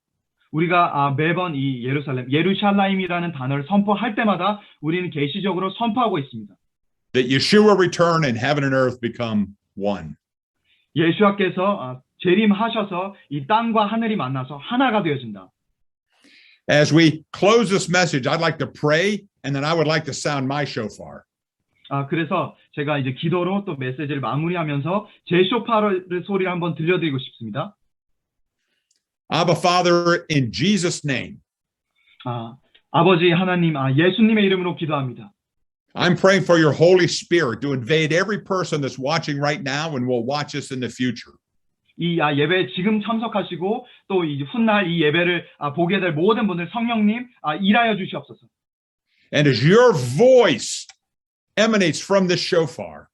우리가 매번 이 예루살렘이라는 단어를 선포할 때마다 우리는 계시적으로 선포하고 있습니다. That Yeshua return and heaven and earth become one. 예수님께서 재림하셔서 이 땅과 하늘이 만나서 하나가 되어진다. As we close this message, I'd like to pray, and then I would like to sound my shofar. 그래서 제가 이제 기도로 또 메시지를 마무리하면서 제 쇼파를 소리를 한번 들려드리고 싶습니다. Abba Father, in Jesus' name, 아버지 하나님, 예수님의 이름으로 기도합니다. I'm praying for your Holy Spirit to invade every person that's watching right now and will watch us in the future. 이 예배에 지금 참석하시고 또 이 훗날 이 예배를 보게 될 모든 분들 성령님 일하여 주시옵소서. And as your voice emanates from this shofar,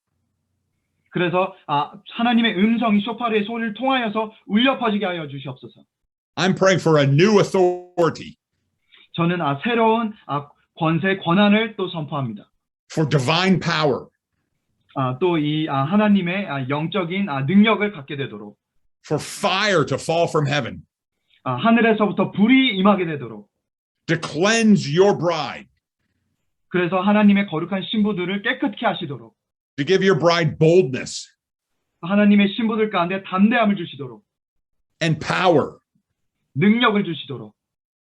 그래서 하나님의 음성이 쇼파르의 소리를 통하여서 울려 퍼지게 하여 주시옵소서. I'm praying for a new authority, 저는 새로운 권세, 권한을 또 선포합니다. for divine power, 또 이 하나님의 영적인 능력을 갖게 되도록, for fire to fall from heaven, 하늘에서부터 불이 임하게 되도록, to cleanse your bride, 그래서 하나님의 거룩한 신부들을 깨끗게 하시도록, to give your bride boldness 하나님의 신부들 가운데 담대함을 주시도록, and power, 능력을 주시도록,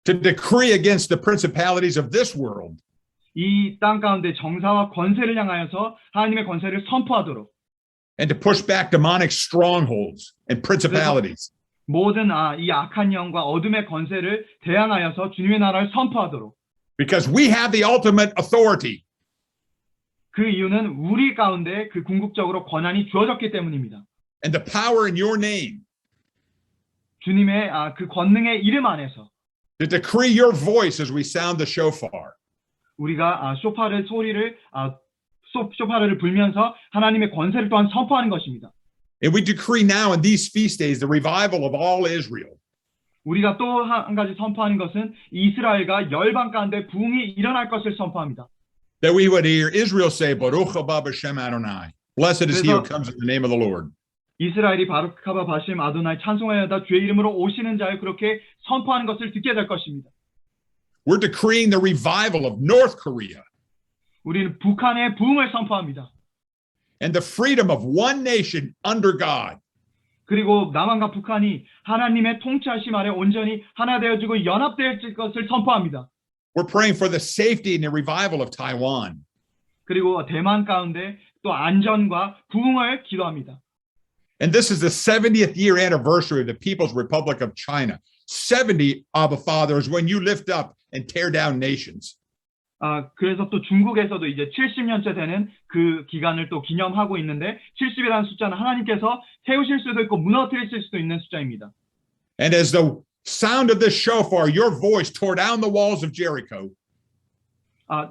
to decree against the principalities of this world, 이 땅 가운데 정사와 권세를 향하여서 하나님의 권세를 선포하도록, and to push back demonic strongholds and principalities. 모든 이 악한 영과 어둠의 권세를 대항하여서 주님의 나라를 선포하도록. Because we have the ultimate authority. 그 이유는 우리 가운데 그 궁극적으로 권한이 주어졌기 때문입니다. And the power in your name 주님의 그 권능의 이름 안에서 to decree your voice as we sound the shofar. 우리가 쇼파르 소리를 쇼파르를 불면서 하나님의 권세를 또한 선포하는 것입니다. And we decree now in these feast days the revival of all Israel. 우리가 또 한 가지 선포하는 것은 이스라엘과 열방 가운데 부흥이 일어날 것을 선포합니다. That we would hear Israel say, Baruch haba b'shem Adonai. Blessed is he who comes in the name of the Lord. 이스라엘이 바루카바 바심 아도나이 찬송하여다 주의 이름으로 오시는 자여 그렇게 선포하는 것을 듣게 될 것입니다. We're decreeing the revival of North Korea 우리는 북한의 부흥을 선포합니다. and the freedom of one nation under God. 그리고 남한과 북한이 하나님의 통치하심 아래 온전히 하나 되어지고 연합될 것을 선포합니다. We're praying for the safety and the revival of Taiwan. 그리고 대만 가운데 또 안전과 부흥을 기도합니다. And this is the 70th year anniversary of the People's Republic of China. 70, Abba Father, is when you lift up and tear down nations. 그래서 또 중국에서도 이제 70년째 되는 그 기간을 또 기념하고 있는데 70이라는 숫자는 하나님께서 세우실 수도 있고 무너뜨리실 수도 있는 숫자입니다. And as the sound of this shofar, your voice tore down the walls of Jericho.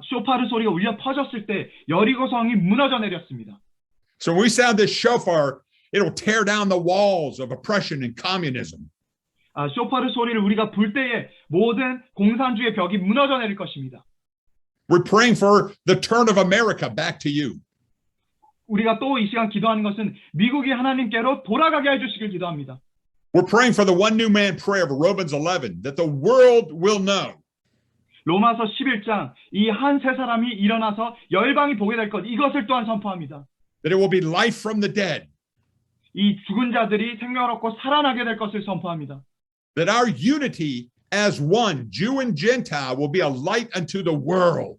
쇼파르 소리가 울려 퍼졌을 때 여리고 성이 무너져 내렸습니다. So when we sound this shofar, it'll tear down the walls of oppression and communism. 쇼파르 소리를 우리가 불 때에 모든 공산주의 벽이 무너져 내릴 것입니다. We're praying for the turn of America back to you. 우리가 또 이 시간 기도하는 것은 미국이 하나님께로 돌아가게 해주시길 기도합니다. We're praying for the one new man prayer of Romans 11, that the world will know. 로마서 11장 이 한 세 사람이 일어나서 열방이 보게 될 것 이것을 또한 선포합니다. That it will be life from the dead. 이 죽은 자들이 생명을 얻고 살아나게 될 것을 선포합니다. That our unity as one, Jew and Gentile, will be a light unto the world.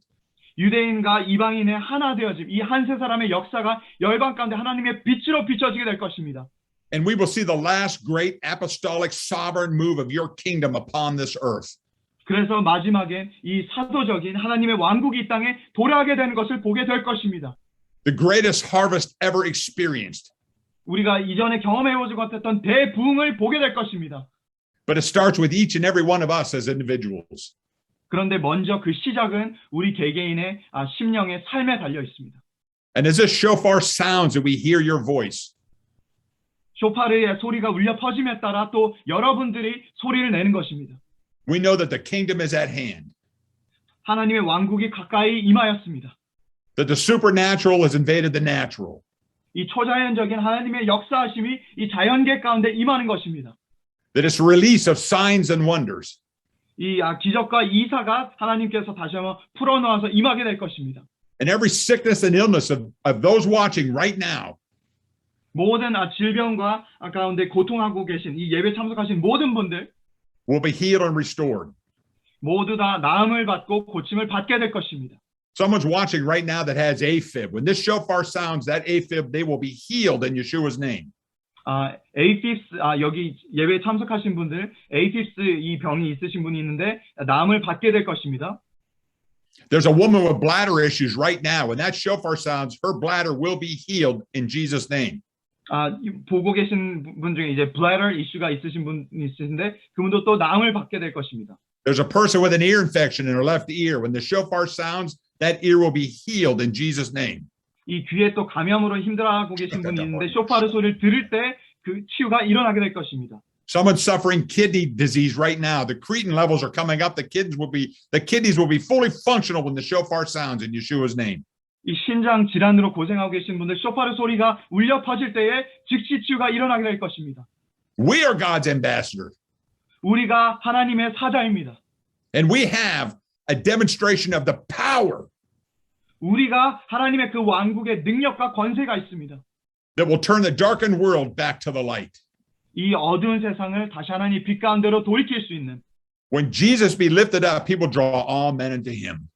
유대인과 이방인의 하나 되어짐 이 한 세 사람의 역사가 열방 가운데 하나님의 빛으로 비춰지게 될 것입니다. And we will see the last great apostolic sovereign move of your kingdom upon this earth. 그래서 마지막에 이 사도적인 하나님의 왕국이 이 땅에 돌아가게 되는 것을 보게 될 것입니다. The greatest harvest ever experienced. 우리가 이전에 경험해보지 못했던 대부흥을 보게 될 것입니다. But it starts with each and every one of us as individuals. 그런데 먼저 그 시작은 우리 개개인의 심령의 삶에 달려 있습니다. And as this shofar sounds and we hear your voice, 쇼파르의 소리가 울려 퍼짐에 따라 또 여러분들이 소리를 내는 것입니다. we know that the kingdom is at hand. 하나님의 왕국이 가까이 임하였습니다. That the supernatural has invaded the natural. 이 초자연적인 하나님의 역사하심이 이 자연계 가운데 임하는 것입니다. That it's a release of signs and wonders. 이 기적과 이사가 하나님께서 다시 한번 풀어놓아서 임하게 될 것입니다. And every sickness and illness of those watching right now 모든 질병과 가운데 고통하고 계신 이 예배 참석하신 모든 분들 will be healed and restored. 모두 다 나음을 받고 고침을 받게 될 것입니다. Someone's watching right now that has AFib. When this shofar sounds, that AFib, they will be healed in Yeshua's name. 에이피스 여기 예배에 참석하신 분들 에이피스 이 병이 있으신 분이 있는데 나음을 받게 될 것입니다. There's a woman with bladder issues right now. When that shofar sounds, her bladder will be healed in Jesus' name. 보고 계신 분 중에 이제 bladder 이슈가 있으신 분이 있으신데 그분도 또 나음을 받게 될 것입니다. There's a person with an ear infection in her left ear. When the shofar sounds, that ear will be healed in Jesus' name. 이 귀에 또 감염으로 힘들어하고 계신 분이 있는데 쇼파르 소리를 들을 때 그 치유가 일어나게 될 것입니다. Someone's suffering kidney disease right now. The creatine levels are coming up. The kidneys will be fully functional when the shofar sounds in Yeshua's name. 이 신장 질환으로 고생하고 계신 분들 쇼파르 소리가 울려 퍼질 때에 즉시 치유가 일어나게 될 것입니다. We are God's ambassador. 우리가 하나님의 사자입니다. And we have a demonstration of the power 우리가 하나님의 그 왕국의 능력과 권세가 있습니다. that will turn the darkened world back to the light. 이 어두운 세상을 다시 하나님 빛 가운데로 돌이킬 수 있는 When Jesus be lifted up, people draw all men unto him.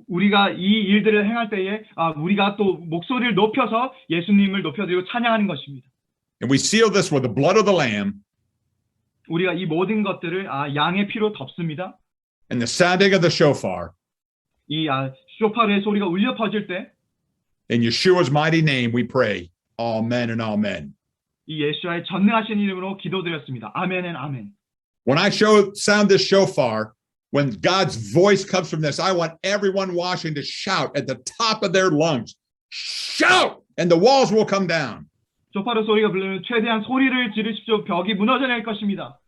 우리가 이 일들을 행할 때에 우리가 또 목소리를 높여서 예수님을 높여드리고 찬양하는 것입니다. And we seal this with the blood of the Lamb 우리가 이 모든 것들을 양의 피로 덮습니다. and the sounding of the shofar. 이 쇼파르의 소리가 울려 퍼질 때 In Yeshua's mighty name we pray. Amen and amen. 이 예수와의 전능하신 이름으로 기도드렸습니다. 아멘은 아멘. When I sound this shofar, when God's voice comes from this, I want everyone watching to shout at the top of their lungs. Shout! And the walls will come down. 쇼파르 소리가 불리면 최대한 소리를 지르십시오. 벽이 무너져 낼 것입니다.